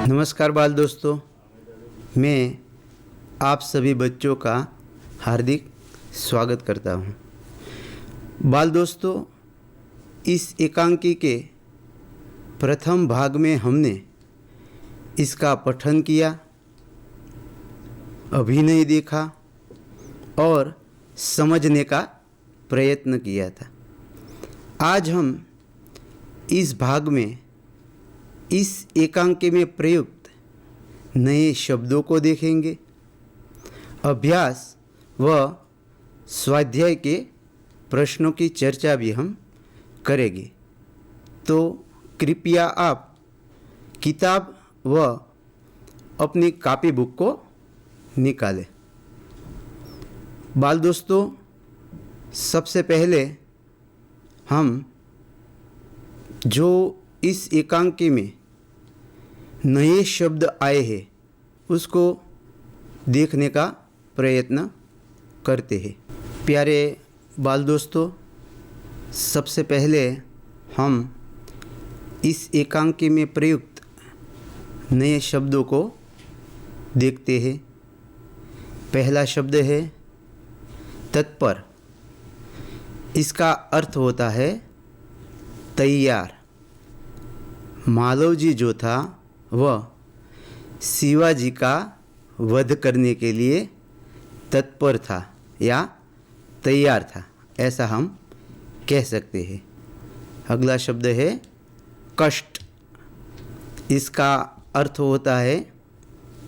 नमस्कार बाल दोस्तों, मैं आप सभी बच्चों का हार्दिक स्वागत करता हूँ। बाल दोस्तों, इस एकांकी के प्रथम भाग में हमने इसका पठन किया, अभिनय देखा और समझने का प्रयत्न किया था। आज हम इस भाग में इस एकांकी में प्रयुक्त नए शब्दों को देखेंगे, अभ्यास व स्वाध्याय के प्रश्नों की चर्चा भी हम करेंगे। तो कृपया आप किताब व अपनी कॉपी बुक को निकालें। बाल दोस्तों, सबसे पहले हम जो इस एकांकी में नए शब्द आए हैं उसको देखने का प्रयत्न करते हैं। प्यारे बाल दोस्तों, सबसे पहले हम इस एकांकी में प्रयुक्त नए शब्दों को देखते हैं। पहला शब्द है तत्पर। इसका अर्थ होता है तैयार। मालव जी जो था वह शिवाजी का वध करने के लिए तत्पर था या तैयार था, ऐसा हम कह सकते हैं। अगला शब्द है कष्ट। इसका अर्थ होता है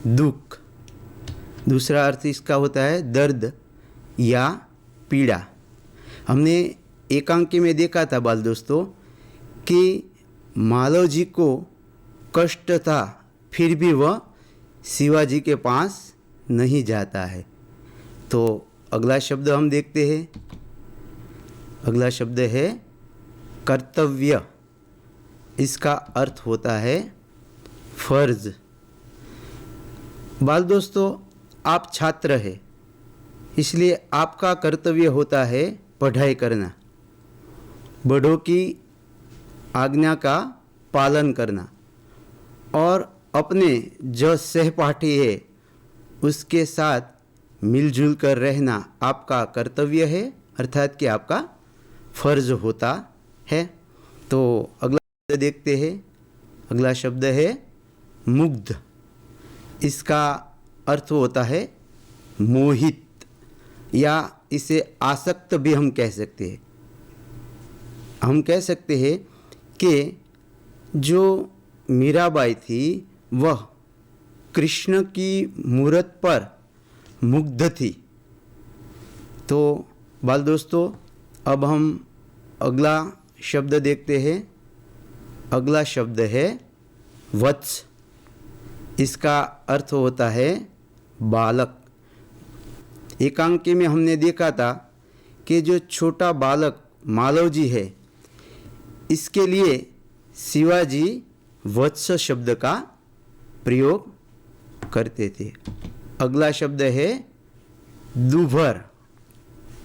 दुख। दूसरा अर्थ इसका होता है दर्द या पीड़ा। हमने एकांकी में देखा था बाल दोस्तों कि मालव जी को कष्ट था, फिर भी वह शिवाजी के पास नहीं जाता है। तो अगला शब्द हम देखते हैं। अगला शब्द है कर्तव्य। इसका अर्थ होता है फर्ज। बाल दोस्तों, आप छात्र हैं, इसलिए आपका कर्तव्य होता है पढ़ाई करना, बड़ों की आज्ञा का पालन करना और अपने जो सहपाठी है उसके साथ मिलजुल कर रहना आपका कर्तव्य है, अर्थात कि आपका फर्ज होता है। तो अगला शब्द देखते हैं। अगला शब्द है मुग्ध। इसका अर्थ होता है मोहित या इसे आसक्त भी हम कह सकते हैं। हम कह सकते हैं कि जो मीराबाई थी वह कृष्ण की मूरत पर मुग्ध थी। तो बाल दोस्तों, अब हम अगला शब्द देखते हैं। अगला शब्द है वत्स। इसका अर्थ होता है बालक। एकांकी में हमने देखा था कि जो छोटा बालक मालव जी है, इसके लिए शिवाजी वत्स शब्द का प्रयोग करते थे। अगला शब्द है दुभर।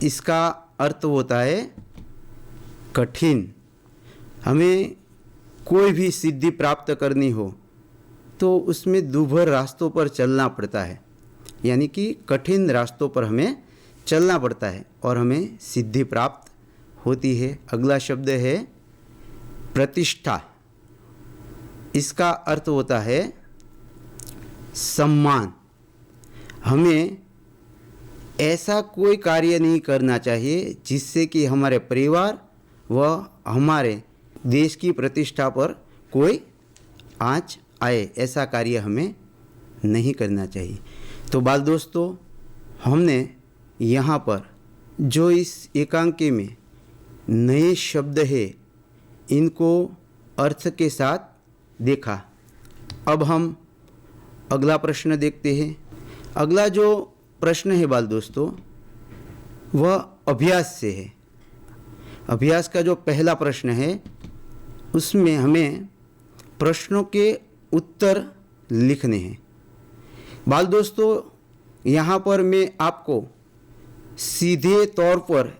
इसका अर्थ होता है कठिन। हमें कोई भी सिद्धि प्राप्त करनी हो तो उसमें दुभर रास्तों पर चलना पड़ता है, यानी कि कठिन रास्तों पर हमें चलना पड़ता है और हमें सिद्धि प्राप्त होती है। अगला शब्द है प्रतिष्ठा। इसका अर्थ होता है सम्मान। हमें ऐसा कोई कार्य नहीं करना चाहिए जिससे कि हमारे परिवार व हमारे देश की प्रतिष्ठा पर कोई आँच आए। ऐसा कार्य हमें नहीं करना चाहिए। तो बाल दोस्तों, हमने यहाँ पर जो इस एकांकी में नए शब्द है इनको अर्थ के साथ देखा। अब हम अगला प्रश्न देखते हैं। अगला जो प्रश्न है बाल दोस्तों वह अभ्यास से है। अभ्यास का जो पहला प्रश्न है उसमें हमें प्रश्नों के उत्तर लिखने हैं। बाल दोस्तों, यहाँ पर मैं आपको सीधे तौर पर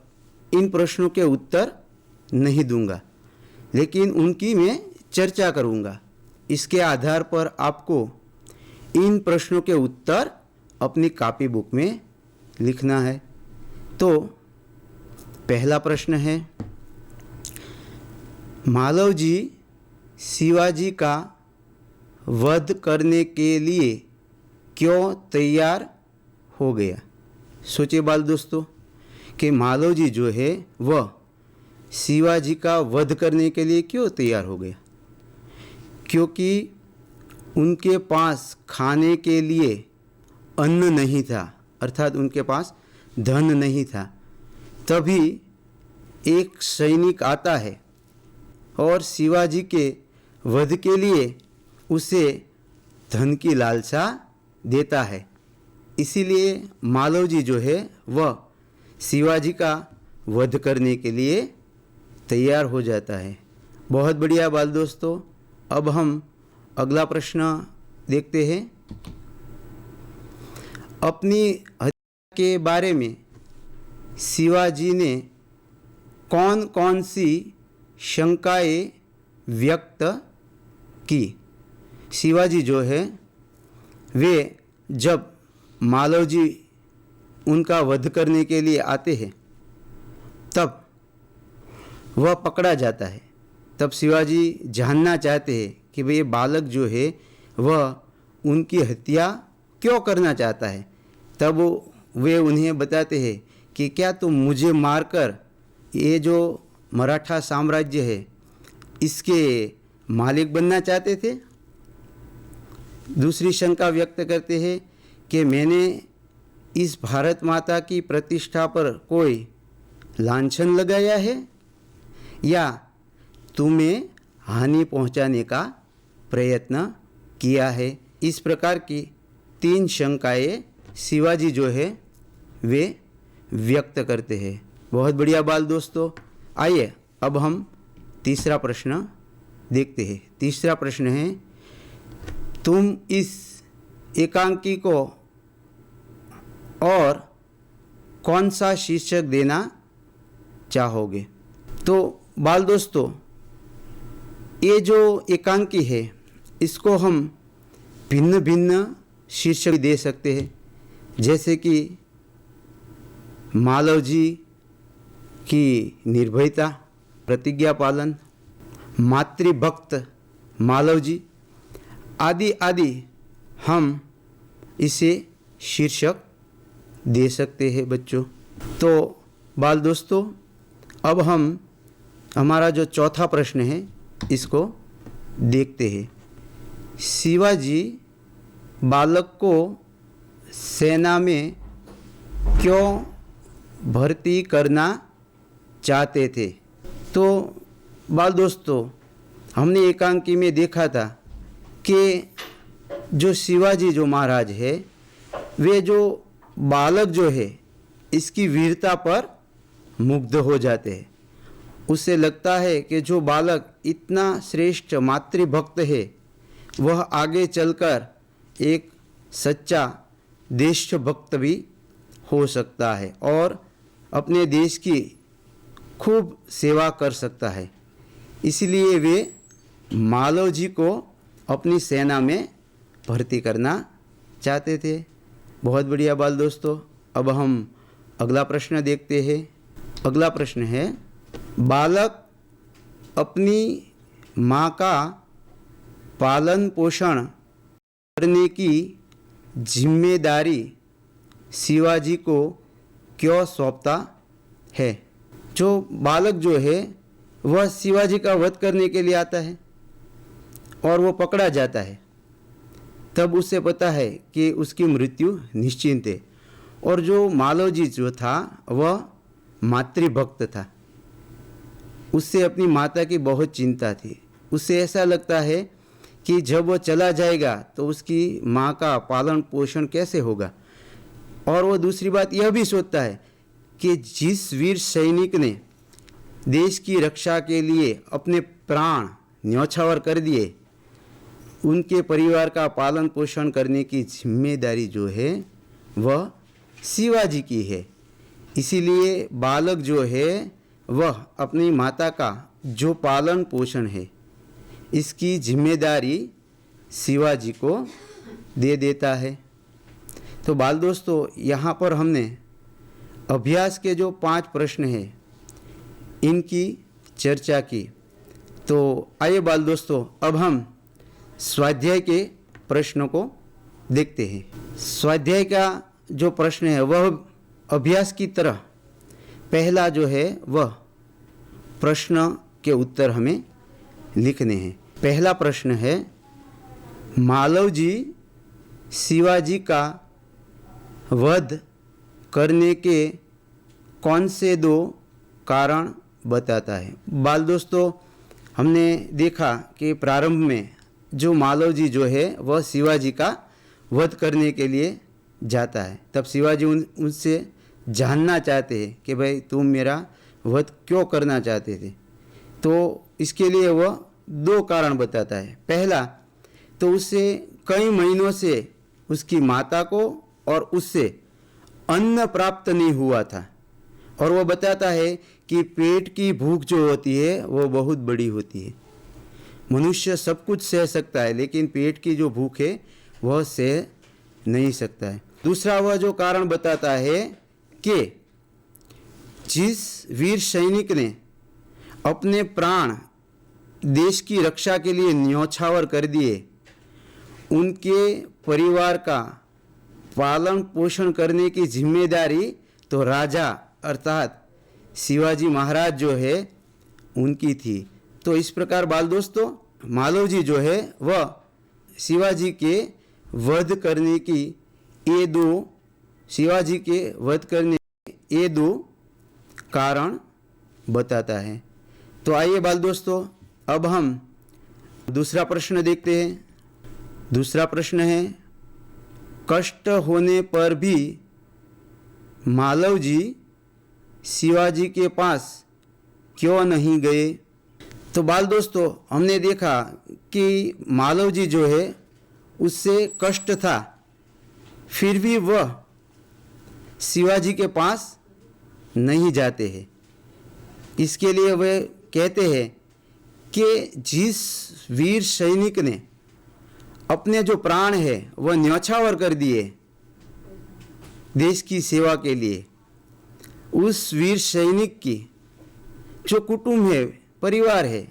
इन प्रश्नों के उत्तर नहीं दूंगा, लेकिन उनकी मैं चर्चा करूंगा। इसके आधार पर आपको इन प्रश्नों के उत्तर अपनी कॉपी बुक में लिखना है। तो पहला प्रश्न है, मालव जी शिवाजी का वध करने के लिए क्यों तैयार हो गया? सोचिए बाल दोस्तों कि मालव जी जो है वह शिवाजी का वध करने के लिए क्यों तैयार हो गया? क्योंकि उनके पास खाने के लिए अन्न नहीं था, अर्थात उनके पास धन नहीं था। तभी एक सैनिक आता है और शिवाजी के वध के लिए उसे धन की लालसा देता है। इसीलिए मालव जी जो है वह शिवाजी का वध करने के लिए तैयार हो जाता है। बहुत बढ़िया बाल दोस्तों, अब हम अगला प्रश्न देखते हैं। अपनी हत्या के बारे में शिवाजी ने कौन कौन सी शंकाएं व्यक्त की? शिवाजी जो है वे जब मालव जी उनका वध करने के लिए आते हैं तब वह पकड़ा जाता है। तब शिवाजी जानना चाहते हैं कि भाई ये बालक जो है वह उनकी हत्या क्यों करना चाहता है। तब वे उन्हें बताते हैं कि क्या तुम मुझे मारकर ये जो मराठा साम्राज्य है इसके मालिक बनना चाहते थे? दूसरी शंका व्यक्त करते हैं कि मैंने इस भारत माता की प्रतिष्ठा पर कोई लांछन लगाया है या तुम्हें हानि पहुंचाने का प्रयत्न किया है। इस प्रकार की 3 शंकाएं शिवाजी जो है वे व्यक्त करते हैं। बहुत बढ़िया बाल दोस्तों, आइए अब हम तीसरा प्रश्न देखते हैं। तीसरा प्रश्न है, तुम इस एकांकी को और कौन सा शीर्षक देना चाहोगे? तो बाल दोस्तों, ये जो एकांकी है इसको हम भिन्न भिन्न शीर्षक दे सकते हैं, जैसे कि मालव जी की निर्भयता, प्रतिज्ञा पालन, मातृभक्त मालव जी आदि आदि हम इसे शीर्षक दे सकते हैं बच्चों। तो बाल दोस्तों, अब हम हमारा जो चौथा प्रश्न है इसको देखते हैं। शिवाजी बालक को सेना में क्यों भर्ती करना चाहते थे? तो बाल दोस्तों, हमने एकांकी में देखा था कि जो शिवाजी जो महाराज है वे जो बालक जो है इसकी वीरता पर मुग्ध हो जाते हैं। उससे लगता है कि जो बालक इतना श्रेष्ठ मातृभक्त है वह आगे चलकर एक सच्चा देशभक्त भी हो सकता है और अपने देश की खूब सेवा कर सकता है। इसलिए वे मालव जी को अपनी सेना में भर्ती करना चाहते थे। बहुत बढ़िया बाल दोस्तों, अब हम अगला प्रश्न देखते हैं। अगला प्रश्न है, बालक अपनी माँ का पालन पोषण करने की जिम्मेदारी शिवाजी को क्यों सौंपता है? जो बालक जो है वह शिवाजी का वध करने के लिए आता है और वो पकड़ा जाता है। तब उसे पता है कि उसकी मृत्यु निश्चित है और जो मालव जी जो था वह मातृभक्त था। उससे अपनी माता की बहुत चिंता थी। उसे ऐसा लगता है कि जब वो चला जाएगा तो उसकी माँ का पालन पोषण कैसे होगा। और वो दूसरी बात यह भी सोचता है कि जिस वीर सैनिक ने देश की रक्षा के लिए अपने प्राण न्यौछावर कर दिए, उनके परिवार का पालन पोषण करने की जिम्मेदारी जो है वह शिवाजी की है। इसीलिए बालक जो है वह अपनी माता का जो पालन पोषण है इसकी जिम्मेदारी शिवाजी को दे देता है। तो बाल दोस्तों, यहाँ पर हमने अभ्यास के जो 5 प्रश्न हैं इनकी चर्चा की। तो आइए बाल दोस्तों, अब हम स्वाध्याय के प्रश्नों को देखते हैं। स्वाध्याय का जो प्रश्न है वह अभ्यास की तरह पहला जो है वह प्रश्न के उत्तर हमें लिखने हैं। पहला प्रश्न है, मालवजी शिवाजी का वध करने के कौन से 2 कारण बताता है। बाल दोस्तों, हमने देखा कि प्रारंभ में जो मालवजी जो है वह शिवाजी का वध करने के लिए जाता है। तब शिवाजी उनसे जानना चाहते हैं कि भाई तुम मेरा वध क्यों करना चाहते थे। तो इसके लिए वह 2 कारण बताता है। पहला तो उससे कई महीनों से उसकी माता को और उससे अन्न प्राप्त नहीं हुआ था, और वह बताता है कि पेट की भूख जो होती है वो बहुत बड़ी होती है। मनुष्य सब कुछ सह सकता है, लेकिन पेट की जो भूख है वह सह नहीं सकता है। दूसरा वह जो कारण बताता है कि जिस वीर सैनिक ने अपने प्राण देश की रक्षा के लिए न्यौछावर कर दिए, उनके परिवार का पालन पोषण करने की जिम्मेदारी तो राजा अर्थात शिवाजी महाराज जो है उनकी थी। तो इस प्रकार बाल दोस्तों, मालवजी जो है वह शिवाजी के वध करने की ये 2 कारण बताता है। तो आइए बाल दोस्तों, अब हम दूसरा प्रश्न देखते हैं। दूसरा प्रश्न है, कष्ट होने पर भी मालवजी शिवाजी के पास क्यों नहीं गए। तो बाल दोस्तों, हमने देखा कि मालवजी जो है उससे कष्ट था, फिर भी वह शिवाजी के पास नहीं जाते हैं। इसके लिए वे कहते हैं कि जिस वीर सैनिक ने अपने जो प्राण है वह न्यौछावर कर दिए देश की सेवा के लिए, उस वीर सैनिक की जो कुटुंब है, परिवार है,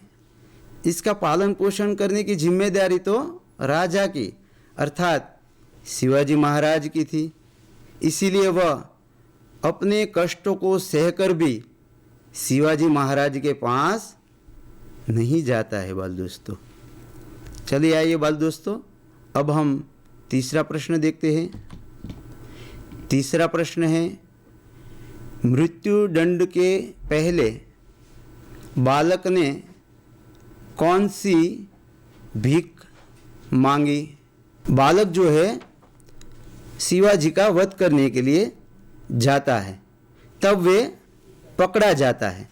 इसका पालन पोषण करने की जिम्मेदारी तो राजा की अर्थात शिवाजी महाराज की थी। इसीलिए वह अपने कष्टों को सहकर भी शिवाजी महाराज के पास नहीं जाता है बाल दोस्तों। चलिए आइए बाल दोस्तों, अब हम तीसरा प्रश्न देखते हैं। तीसरा प्रश्न है, मृत्यु दंड के पहले बालक ने कौन सी भीख मांगी। बालक जो है शिवाजी का वध करने के लिए जाता है, तब वे पकड़ा जाता है,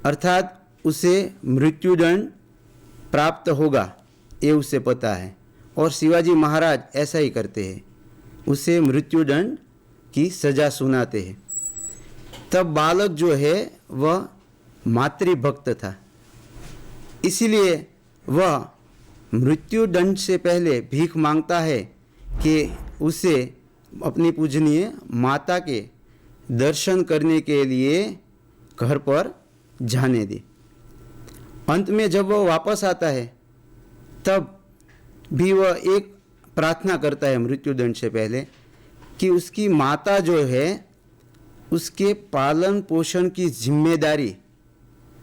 अर्थात उसे मृत्युदंड प्राप्त होगा ये उसे पता है, और शिवाजी महाराज ऐसा ही करते हैं, उसे मृत्युदंड की सज़ा सुनाते हैं। तब बालक जो है वह मातृभक्त था, इसीलिए वह मृत्युदंड से पहले भीख मांगता है कि उसे अपनी पूजनीय माता के दर्शन करने के लिए घर पर जाने दे। अंत में जब वह वापस आता है तब भी वह एक प्रार्थना करता है मृत्युदंड से पहले कि उसकी माता जो है उसके पालन पोषण की जिम्मेदारी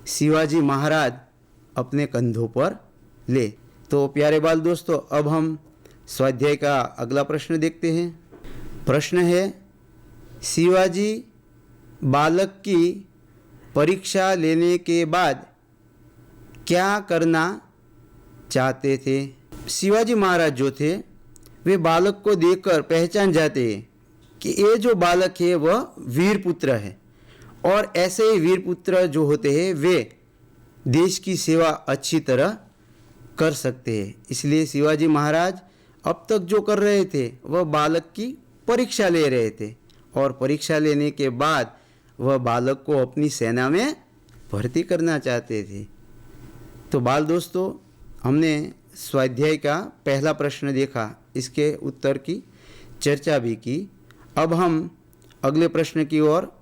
शिवाजी महाराज अपने कंधों पर ले। तो प्यारे बाल दोस्तों, अब हम स्वाध्याय का अगला प्रश्न देखते हैं। प्रश्न है, शिवाजी बालक की परीक्षा लेने के बाद क्या करना चाहते थे। शिवाजी महाराज जो थे वे बालक को देखकर पहचान जाते हैं कि ये जो बालक है वह वीर पुत्र है, और ऐसे ही वीर पुत्र जो होते हैं वे देश की सेवा अच्छी तरह कर सकते हैं। इसलिए शिवाजी महाराज अब तक जो कर रहे थे वह बालक की परीक्षा ले रहे थे, और परीक्षा लेने के बाद वह बालक को अपनी सेना में भर्ती करना चाहते थे। तो बाल दोस्तों, हमने स्वाध्याय का पहला प्रश्न देखा, इसके उत्तर की चर्चा भी की। अब हम अगले प्रश्न की ओर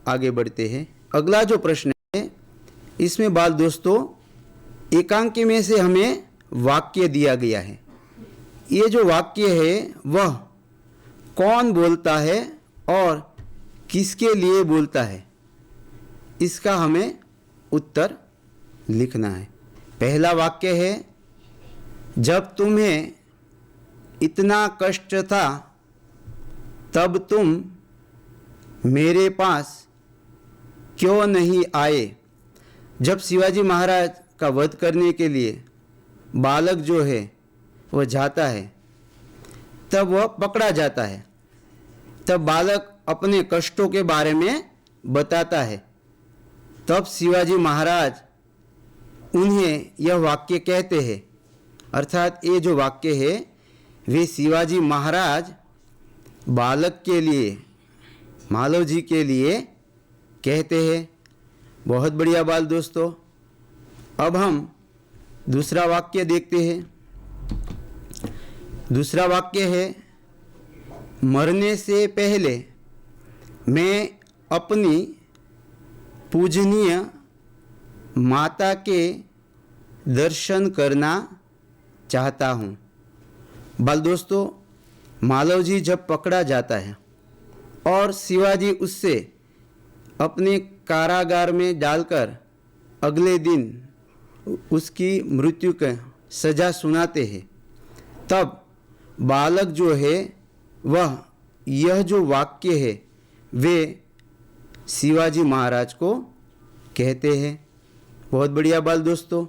आगे बढ़ते हैं। अगला जो प्रश्न है, इसमें बाल दोस्तों एकांकी में से हमें वाक्य दिया गया है। ये जो वाक्य है वह कौन बोलता है और किसके लिए बोलता है, इसका हमें उत्तर लिखना है। पहला वाक्य है, जब तुम्हें इतना कष्ट था तब तुम मेरे पास क्यों नहीं आए। जब शिवाजी महाराज का वध करने के लिए बालक जो है वह जाता है, तब वह पकड़ा जाता है। तब बालक अपने कष्टों के बारे में बताता है। तब शिवाजी महाराज उन्हें यह वाक्य कहते हैं, अर्थात ये जो वाक्य है वे शिवाजी महाराज बालक के लिए, मालव जी के लिए कहते हैं। बहुत बढ़िया बाल दोस्तों। अब हम दूसरा वाक्य देखते हैं। दूसरा वाक्य है, मरने से पहले मैं अपनी पूजनीय माता के दर्शन करना चाहता हूँ। बाल दोस्तों, मालव जी जब पकड़ा जाता है और शिवाजी उससे अपने कारागार में डालकर अगले दिन उसकी मृत्यु का सज़ा सुनाते हैं, तब बालक जो है वह यह जो वाक्य है वे शिवाजी महाराज को कहते हैं। बहुत बढ़िया बाल दोस्तों।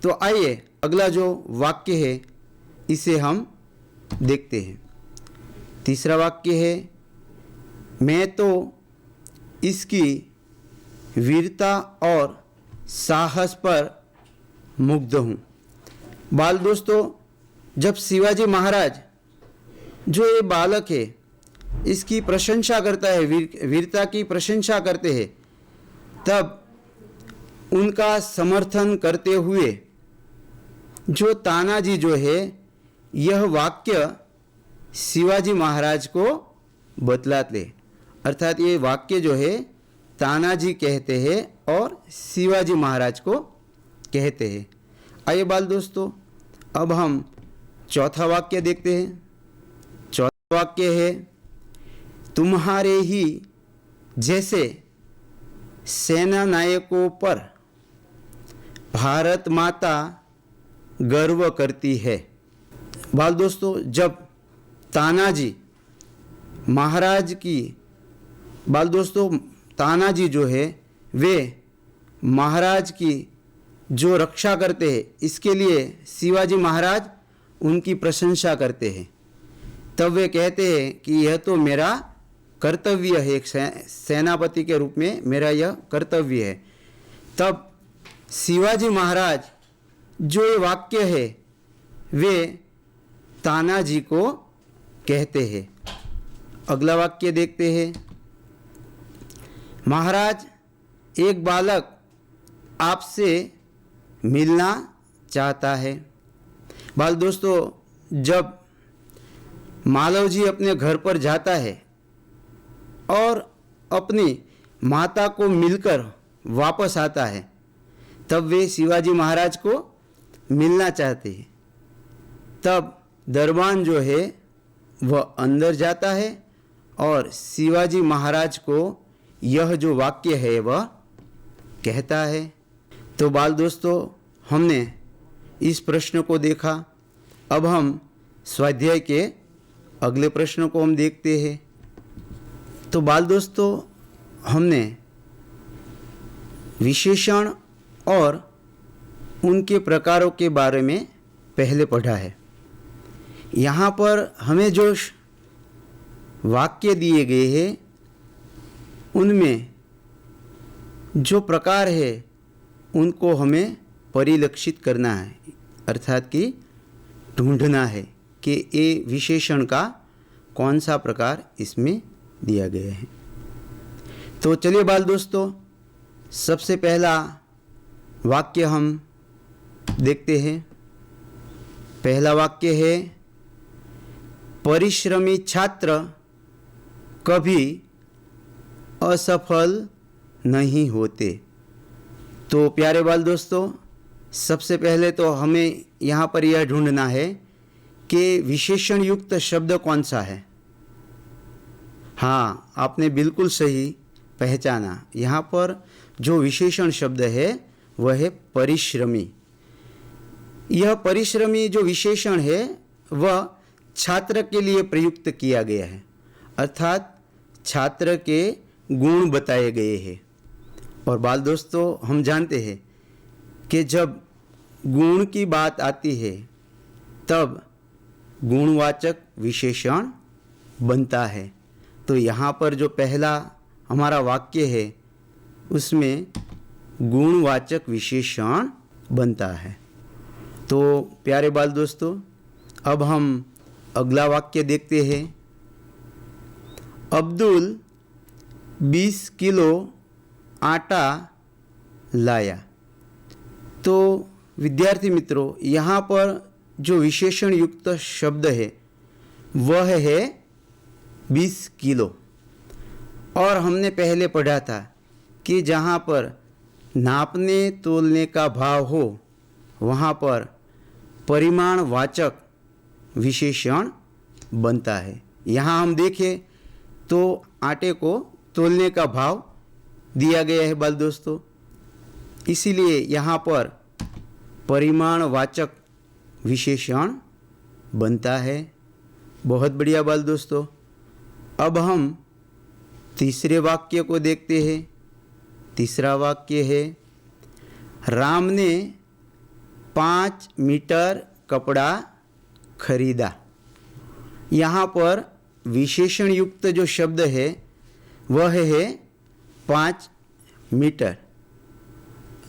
तो आइए अगला जो वाक्य है इसे हम देखते हैं। तीसरा वाक्य है, मैं तो इसकी वीरता और साहस पर मुग्ध हूँ। बाल दोस्तों, जब शिवाजी महाराज जो ये बालक है इसकी प्रशंसा करता है, वीरता की प्रशंसा करते हैं, तब उनका समर्थन करते हुए जो तानाजी जो है यह वाक्य शिवाजी महाराज को बतलाते, अर्थात ये वाक्य जो है तानाजी कहते हैं और शिवाजी महाराज को कहते हैं। आइए बाल दोस्तों, अब हम चौथा वाक्य देखते हैं। चौथा वाक्य है, तुम्हारे ही जैसे सेना नायकों पर भारत माता गर्व करती है। बाल दोस्तों, जब तानाजी महाराज की, बाल दोस्तों तानाजी जो है वे महाराज की जो रक्षा करते हैं, इसके लिए शिवाजी महाराज उनकी प्रशंसा करते हैं। तब वे कहते हैं कि यह तो मेरा कर्तव्य है, एक सेनापति के रूप में मेरा यह कर्तव्य है। तब शिवाजी महाराज जो ये वाक्य है वे तानाजी को कहते हैं। अगला वाक्य देखते हैं। महाराज, एक बालक आपसे मिलना चाहता है। बाल दोस्तों, जब मालव जी अपने घर पर जाता है और अपनी माता को मिलकर वापस आता है, तब वे शिवाजी महाराज को मिलना चाहते हैं। तब दरबान जो है वह अंदर जाता है और शिवाजी महाराज को यह जो वाक्य है वह कहता है। तो बाल दोस्तों, हमने इस प्रश्न को देखा। अब हम स्वाध्याय के अगले प्रश्न को हम देखते हैं। तो बाल दोस्तों, हमने विशेषण और उनके प्रकारों के बारे में पहले पढ़ा है। यहाँ पर हमें जो वाक्य दिए गए हैं उनमें जो प्रकार है उनको हमें परिलक्षित करना है, अर्थात कि ढूंढना है कि ये विशेषण का कौन सा प्रकार इसमें दिया गया है। तो चलिए बाल दोस्तों, सबसे पहला वाक्य हम देखते हैं। पहला वाक्य है, परिश्रमी छात्र कभी असफल नहीं होते। तो प्यारे बाल दोस्तों, सबसे पहले तो हमें यहाँ पर यह ढूंढना है कि विशेषण युक्त शब्द कौन सा है। हाँ, आपने बिल्कुल सही पहचाना। यहाँ पर जो विशेषण शब्द है वह है परिश्रमी। यह परिश्रमी जो विशेषण है वह छात्र के लिए प्रयुक्त किया गया है, अर्थात छात्र के गुण बताए गए हैं। और बाल दोस्तों, हम जानते हैं कि जब गुण की बात आती है तब गुणवाचक विशेषण बनता है। तो यहाँ पर जो पहला हमारा वाक्य है उसमें गुणवाचक विशेषण बनता है। तो प्यारे बाल दोस्तों, अब हम अगला वाक्य देखते हैं। अब्दुल 20 किलो आटा लाया। तो विद्यार्थी मित्रों, यहाँ पर जो विशेषण युक्त शब्द है वह है 20 किलो। और हमने पहले पढ़ा था कि जहाँ पर नापने तोलने का भाव हो वहाँ पर परिमाणवाचक विशेषण बनता है। यहाँ हम देखें तो आटे को तोलने का भाव दिया गया है बाल दोस्तों, इसीलिए यहाँ पर परिमाणवाचक विशेषण बनता है। बहुत बढ़िया बाल दोस्तों। अब हम तीसरे वाक्य को देखते हैं। तीसरा वाक्य है, राम ने 5 मीटर कपड़ा खरीदा। यहाँ पर विशेषण युक्त जो शब्द है वह है 5 मीटर।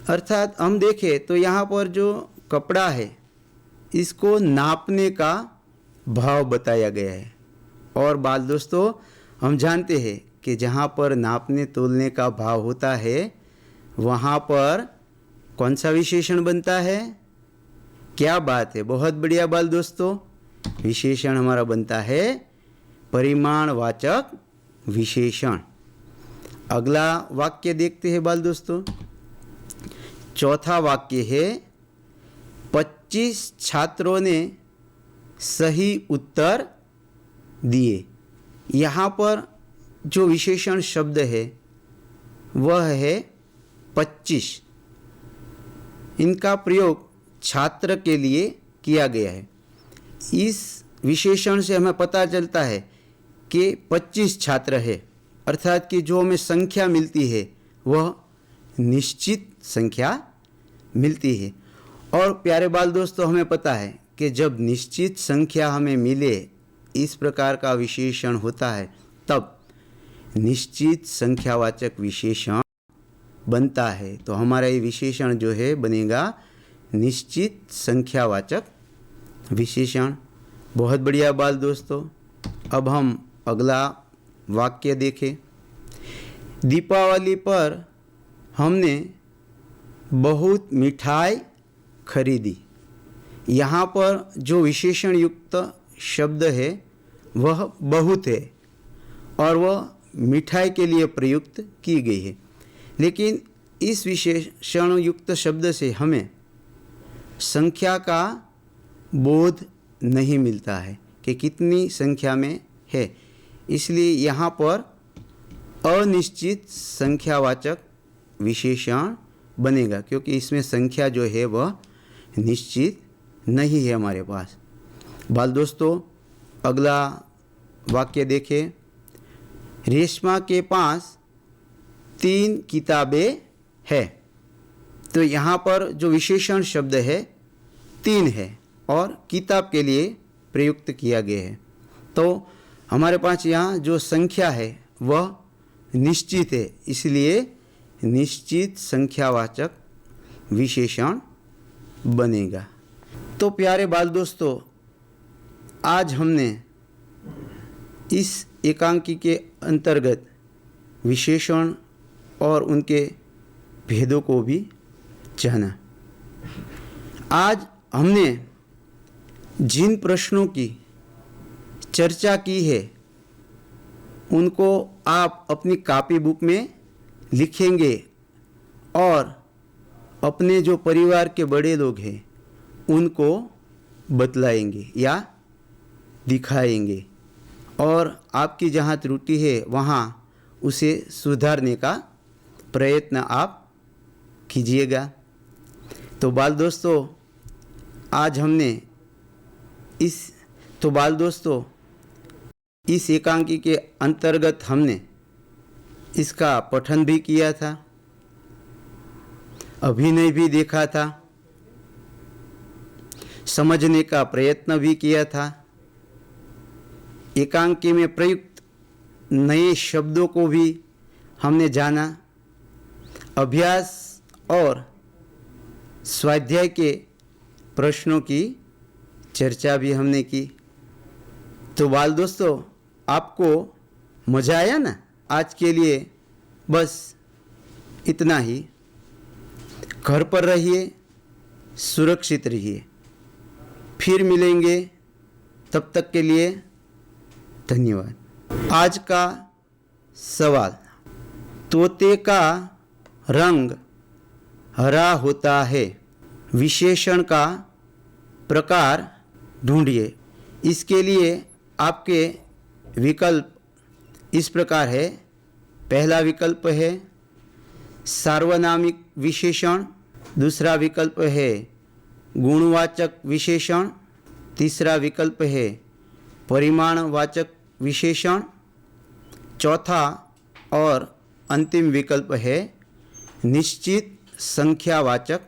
अर्थात हम देखें तो यहाँ पर जो कपड़ा है इसको नापने का भाव बताया गया है। और बाल दोस्तों, हम जानते हैं कि जहाँ पर नापने तोलने का भाव होता है वहाँ पर कौन सा विशेषण बनता है? क्या बात है, बहुत बढ़िया बाल दोस्तों। विशेषण हमारा बनता है परिमाणवाचक विशेषण। अगला वाक्य देखते हैं बाल दोस्तों। चौथा वाक्य है, 25 छात्रों ने सही उत्तर दिए। यहाँ पर जो विशेषण शब्द है वह है 25। इनका प्रयोग छात्र के लिए किया गया है। इस विशेषण से हमें पता चलता है कि 25 छात्र है, अर्थात कि जो हमें संख्या मिलती है वह निश्चित संख्या मिलती है। और प्यारे बाल दोस्तों, हमें पता है कि जब निश्चित संख्या हमें मिले, इस प्रकार का विशेषण होता है, तब निश्चित संख्यावाचक विशेषण बनता है। तो हमारा ये विशेषण जो है बनेगा निश्चित संख्यावाचक विशेषण। बहुत बढ़िया बाल दोस्तों। अब हम अगला वाक्य देखें। दीपावली पर हमने बहुत मिठाई खरीदी। यहाँ पर जो विशेषण युक्त शब्द है वह बहुत है और वह मिठाई के लिए प्रयुक्त की गई है। लेकिन इस विशेषण युक्त शब्द से हमें संख्या का बोध नहीं मिलता है कि कितनी संख्या में है, इसलिए यहाँ पर अनिश्चित संख्यावाचक विशेषण बनेगा, क्योंकि इसमें संख्या जो है वह निश्चित नहीं है हमारे पास। बाल दोस्तों, अगला वाक्य देखें। रेशमा के पास 3 किताबें है। तो यहाँ पर जो विशेषण शब्द है 3 है और किताब के लिए प्रयुक्त किया गया है। तो हमारे पास यहाँ जो संख्या है वह निश्चित है, इसलिए निश्चित संख्यावाचक विशेषण बनेगा। तो प्यारे बाल दोस्तों, आज हमने इस एकांकी के अंतर्गत विशेषण और उनके भेदों को भी जाना। आज हमने जिन प्रश्नों की चर्चा की है उनको आप अपनी कॉपी बुक में लिखेंगे और अपने जो परिवार के बड़े लोग हैं उनको बतलाएंगे या दिखाएंगे और आपकी जहाँ त्रुटि है वहाँ उसे सुधारने का प्रयत्न आप कीजिएगा। तो बाल दोस्तों आज हमने इस एकांकी के अंतर्गत हमने इसका पठन भी किया था, अभिनय भी देखा था, समझने का प्रयत्न भी किया था। एकांकी में प्रयुक्त नए शब्दों को भी हमने जाना, अभ्यास और स्वाध्याय के प्रश्नों की चर्चा भी हमने की। तो बाल दोस्तों आपको मज़ा आया ना? आज के लिए बस इतना ही। घर पर रहिए, सुरक्षित रहिए, फिर मिलेंगे, तब तक के लिए धन्यवाद। आज का सवाल, तोते का रंग हरा होता है, विशेषण का प्रकार ढूंढिए। इसके लिए आपके विकल्प इस प्रकार है। पहला विकल्प है सार्वनामिक विशेषण, दूसरा विकल्प है गुणवाचक विशेषण, तीसरा विकल्प है परिमाणवाचक विशेषण, चौथा और अंतिम विकल्प है निश्चित संख्यावाचक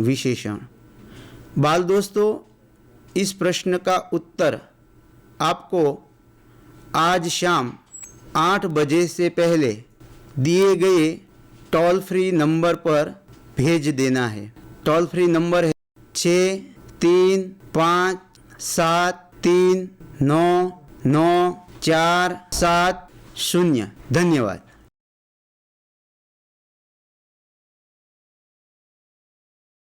विशेषण। बाल दोस्तों इस प्रश्न का उत्तर आपको आज शाम 8 बजे से पहले दिए गए टोल फ्री नंबर पर भेज देना है। टोल फ्री नंबर है 6357399470। धन्यवाद।